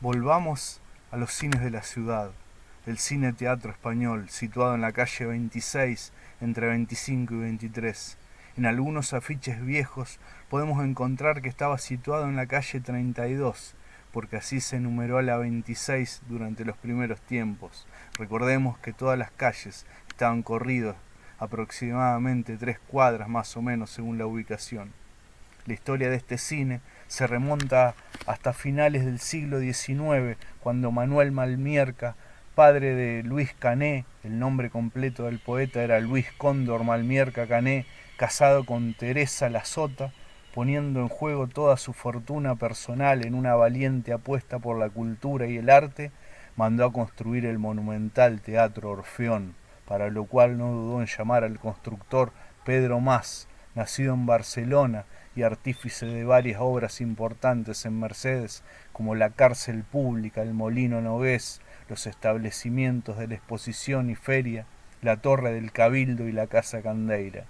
Volvamos a los cines de la ciudad. El Cine Teatro Español, situado en la calle 26, entre 25 y 23. En algunos afiches viejos podemos encontrar que estaba situado en la calle 32, porque así se numeró a la 26 durante los primeros tiempos. Recordemos que todas las calles estaban corridas aproximadamente 3 cuadras más o menos según la ubicación. La historia de este cine se remonta hasta finales del siglo XIX, cuando Manuel Malmierca, padre de Luis Cané, el nombre completo del poeta era Luis Cóndor Malmierca Cané, casado con Teresa La Sota, poniendo en juego toda su fortuna personal en una valiente apuesta por la cultura y el arte, mandó a construir el monumental Teatro Orfeón, para lo cual no dudó en llamar al constructor Pedro Mas, nacido en Barcelona y artífice de varias obras importantes en Mercedes, como la cárcel pública, el Molino Nogués, los establecimientos de la exposición y feria, la torre del Cabildo y la Casa Candeira.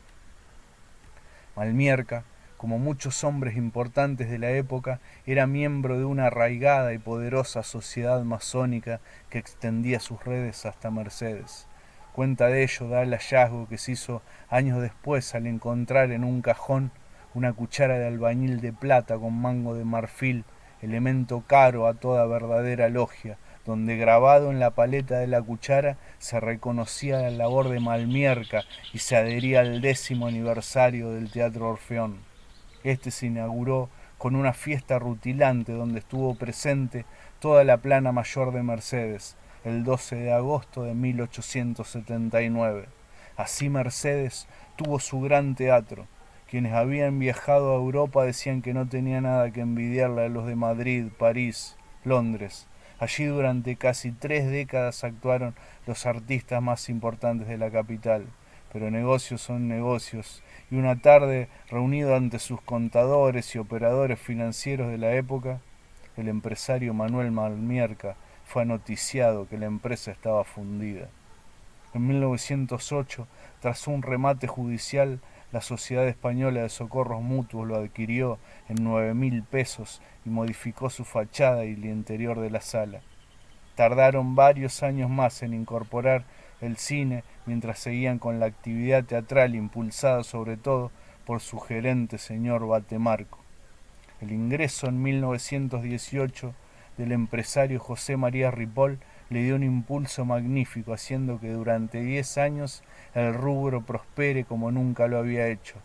Malmierca, como muchos hombres importantes de la época, era miembro de una arraigada y poderosa sociedad masónica que extendía sus redes hasta Mercedes. Cuenta de ello da el hallazgo que se hizo años después al encontrar en un cajón una cuchara de albañil de plata con mango de marfil, elemento caro a toda verdadera logia, donde grabado en la paleta de la cuchara se reconocía la labor de Malmierca y se adhería al 10º aniversario del Teatro Orfeón. Este se inauguró con una fiesta rutilante donde estuvo presente toda la plana mayor de Mercedes, el 12 de agosto de 1879. Así Mercedes tuvo su gran teatro. Quienes habían viajado a Europa decían que no tenía nada que envidiarle a los de Madrid, París, Londres. Allí durante casi 3 décadas actuaron los artistas más importantes de la capital. Pero negocios son negocios, y una tarde, reunido ante sus contadores y operadores financieros de la época, el empresario Manuel Malmierca fue noticiado que la empresa estaba fundida. En 1908, tras un remate judicial, la Sociedad Española de Socorros Mutuos lo adquirió en 9.000 pesos y modificó su fachada y el interior de la sala. Tardaron varios años más en incorporar el cine mientras seguían con la actividad teatral impulsada sobre todo por su gerente señor Batemarco. El ingreso en 1918 del empresario José María Ripoll le dio un impulso magnífico, haciendo que durante 10 años el rubro prospere como nunca lo había hecho.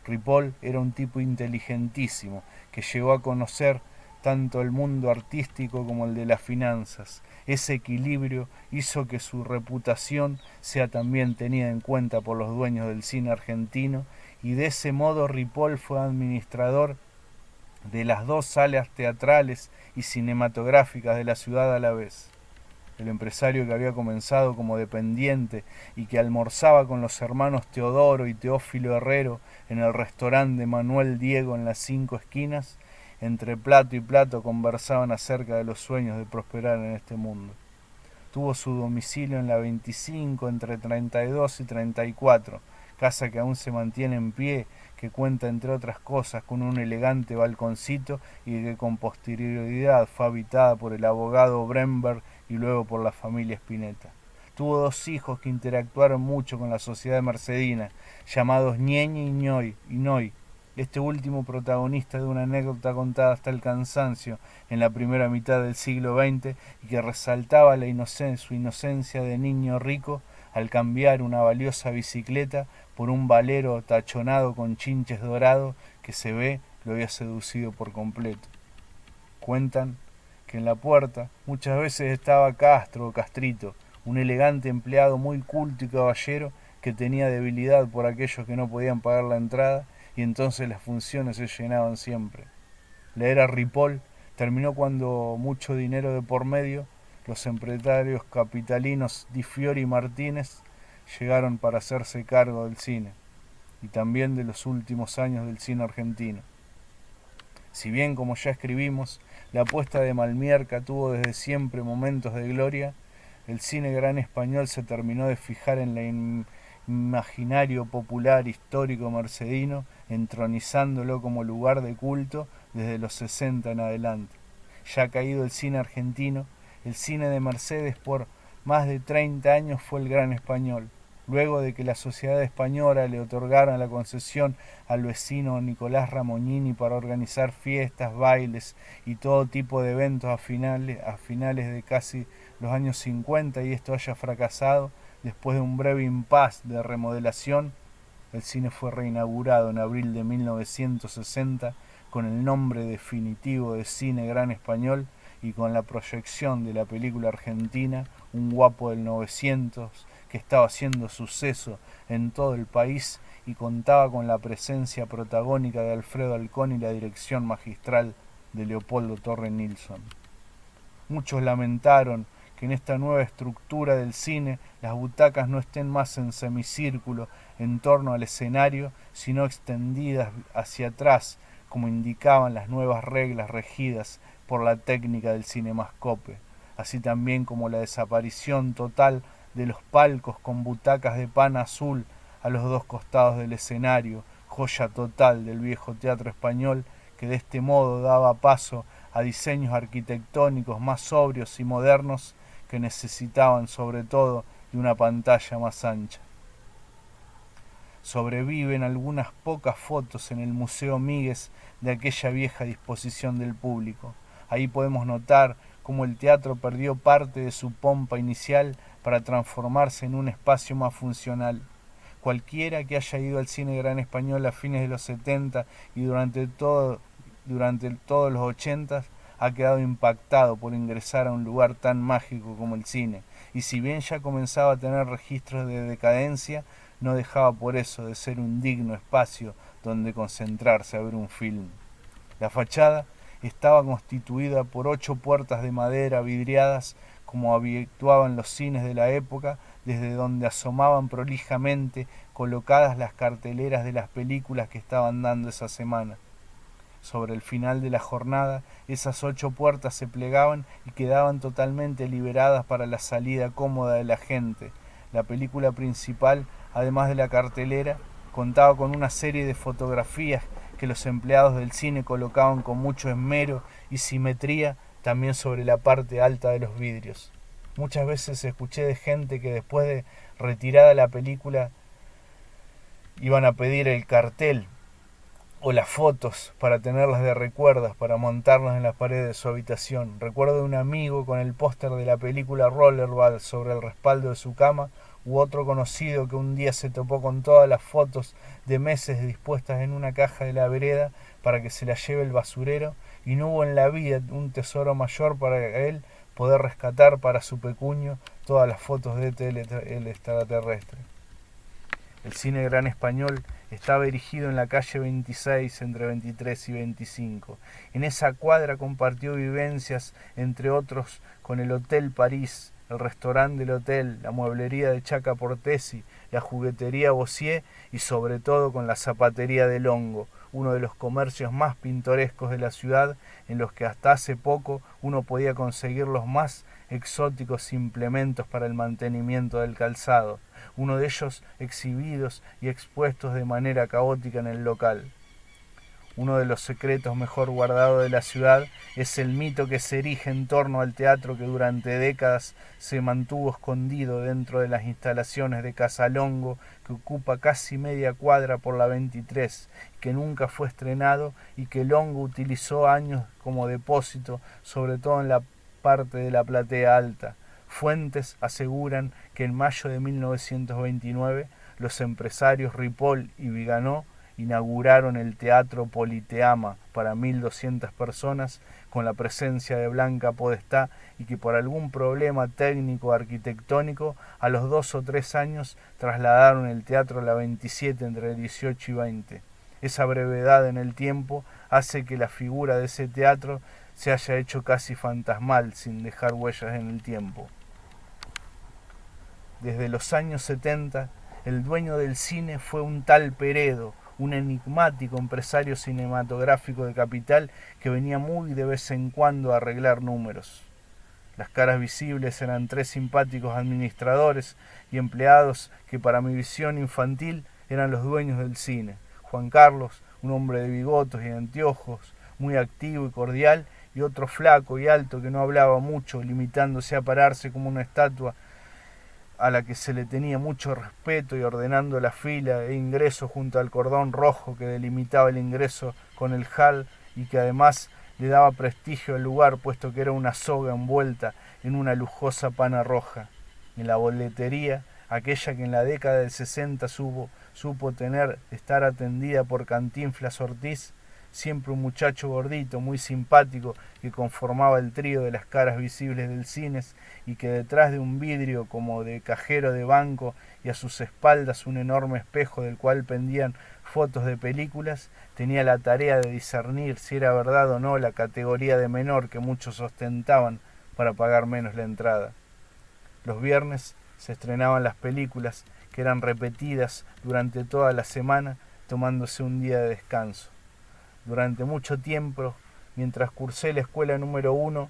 Ripoll era un tipo inteligentísimo, que llegó a conocer tanto el mundo artístico como el de las finanzas. Ese equilibrio hizo que su reputación sea también tenida en cuenta por los dueños del cine argentino, y de ese modo Ripoll fue administrador de las 2 salas teatrales y cinematográficas de la ciudad a la vez. El empresario que había comenzado como dependiente y que almorzaba con los hermanos Teodoro y Teófilo Herrero en el restaurante de Manuel Diego en las 5 esquinas, entre plato y plato conversaban acerca de los sueños de prosperar en este mundo. Tuvo su domicilio en la 25 entre 32 y 34, casa que aún se mantiene en pie, que cuenta entre otras cosas con un elegante balconcito y que con posterioridad fue habitada por el abogado Bremberg y luego por la familia Spinetta. Tuvo 2 hijos que interactuaron mucho con la sociedad mercedina, llamados Ñeñe y Noy, este último protagonista de una anécdota contada hasta el cansancio en la primera mitad del siglo XX y que resaltaba su inocencia de niño rico al cambiar una valiosa bicicleta por un valero tachonado con chinches dorados que se ve lo había seducido por completo. Cuentan que en la puerta muchas veces estaba Castro o Castrito, un elegante empleado muy culto y caballero que tenía debilidad por aquellos que no podían pagar la entrada, y entonces las funciones se llenaban siempre. La era Ripoll terminó cuando, mucho dinero de por medio, los empresarios capitalinos Di Fiori y Martínez llegaron para hacerse cargo del cine y también de los últimos años del cine argentino. Si bien, como ya escribimos, la apuesta de Malmierca tuvo desde siempre momentos de gloria, el cine gran español se terminó de fijar en el imaginario popular histórico mercedino, entronizándolo como lugar de culto desde los 60 en adelante. ya ha caído el cine argentino, el cine de Mercedes por más de 30 años fue el Gran Español. Luego de que la sociedad española le otorgara la concesión al vecino Nicolás Ramognini para organizar fiestas, bailes y todo tipo de eventos a finales de casi los años 50 y esto haya fracasado, después de un breve impas de remodelación, el cine fue reinaugurado en abril de 1960 con el nombre definitivo de Cine Gran Español y con la proyección de la película argentina Un guapo del 900, que estaba haciendo suceso en todo el país y contaba con la presencia protagónica de Alfredo Alcón y la dirección magistral de Leopoldo Torre Nilsson. Muchos lamentaron que en esta nueva estructura del cine las butacas no estén más en semicírculo en torno al escenario, sino extendidas hacia atrás, como indicaban las nuevas reglas regidas por la técnica del cinemascope, así también como la desaparición total de los palcos con butacas de pana azul a los dos costados del escenario, joya total del viejo teatro español, que de este modo daba paso a diseños arquitectónicos más sobrios y modernos que necesitaban sobre todo de una pantalla más ancha. Sobreviven algunas pocas fotos en el Museo Míguez de aquella vieja disposición del público. Ahí podemos notar cómo el teatro perdió parte de su pompa inicial para transformarse en un espacio más funcional. Cualquiera que haya ido al cine Gran Español a fines de los 70 y durante todos los 80 ha quedado impactado por ingresar a un lugar tan mágico como el cine, y si bien ya comenzaba a tener registros de decadencia, no dejaba por eso de ser un digno espacio donde concentrarse a ver un film. La fachada estaba constituida por 8 puertas de madera vidriadas como habituaban los cines de la época, desde donde asomaban prolijamente colocadas las carteleras de las películas que estaban dando esa semana. Sobre el final de la jornada, esas 8 puertas se plegaban y quedaban totalmente liberadas para la salida cómoda de la gente. La película principal, además de la cartelera, contaba con una serie de fotografías que los empleados del cine colocaban con mucho esmero y simetría también sobre la parte alta de los vidrios. Muchas veces escuché de gente que después de retirada la película iban a pedir el cartel o las fotos para tenerlas de recuerdos, para montarlas en las paredes de su habitación. Recuerdo de un amigo con el póster de la película Rollerball sobre el respaldo de su cama, u otro conocido que un día se topó con todas las fotos de meses dispuestas en una caja de la vereda para que se las lleve el basurero, y no hubo en la vida un tesoro mayor para él poder rescatar para su pecuño todas las fotos de el extraterrestre. El cine Gran Español estaba erigido en la calle 26 entre 23 y 25. En esa cuadra compartió vivencias, entre otros, con el Hotel París, el restaurante del hotel, la mueblería de Chaca Portesi, la juguetería Bossier y sobre todo con la zapatería del Hongo, uno de los comercios más pintorescos de la ciudad, en los que hasta hace poco uno podía conseguir los más exóticos implementos para el mantenimiento del calzado, uno de ellos exhibidos y expuestos de manera caótica en el local. Uno de los secretos mejor guardados de la ciudad es el mito que se erige en torno al teatro que durante décadas se mantuvo escondido dentro de las instalaciones de Casa Longo, que ocupa casi media cuadra por la 23, que nunca fue estrenado y que Longo utilizó años como depósito, sobre todo en la parte de la platea alta. Fuentes aseguran que en mayo de 1929 los empresarios Ripoll y Viganó inauguraron el Teatro Politeama para 1.200 personas con la presencia de Blanca Podestá, y que por algún problema técnico arquitectónico a los 2 o 3 años trasladaron el teatro a la 27 entre 18 y 20. Esa brevedad en el tiempo hace que la figura de ese teatro se haya hecho casi fantasmal sin dejar huellas en el tiempo. Desde los años 70, el dueño del cine fue un tal Peredo, un enigmático empresario cinematográfico de Capital que venía muy de vez en cuando a arreglar números. Las caras visibles eran 3 simpáticos administradores y empleados que para mi visión infantil eran los dueños del cine. Juan Carlos, un hombre de bigotes y anteojos, muy activo y cordial, y otro flaco y alto que no hablaba mucho, limitándose a pararse como una estatua a la que se le tenía mucho respeto y ordenando la fila e ingreso junto al cordón rojo que delimitaba el ingreso con el hall y que además le daba prestigio al lugar puesto que era una soga envuelta en una lujosa pana roja. En la boletería, aquella que en la década del 60 supo estar atendida por Cantinflas Ortiz, siempre un muchacho gordito, muy simpático, que conformaba el trío de las caras visibles del cine y que detrás de un vidrio como de cajero de banco y a sus espaldas un enorme espejo del cual pendían fotos de películas, tenía la tarea de discernir si era verdad o no la categoría de menor que muchos ostentaban para pagar menos la entrada. Los viernes se estrenaban las películas, que eran repetidas durante toda la semana, tomándose un día de descanso. Durante mucho tiempo, mientras cursé la escuela número 1,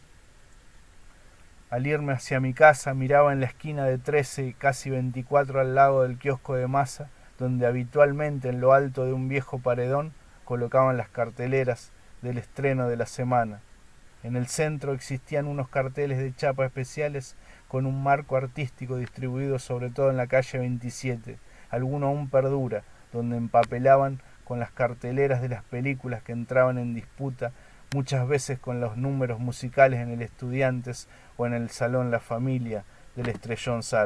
al irme hacia mi casa miraba en la esquina de 13 y casi 24 al lado del kiosco de masa, donde habitualmente en lo alto de un viejo paredón colocaban las carteleras del estreno de la semana. En el centro existían unos carteles de chapa especiales con un marco artístico distribuido sobre todo en la calle 27, alguno aún perdura, donde empapelaban con las carteleras de las películas que entraban en disputa, muchas veces con los números musicales en el Estudiantes o en el Salón La Familia del Estrellón Sara.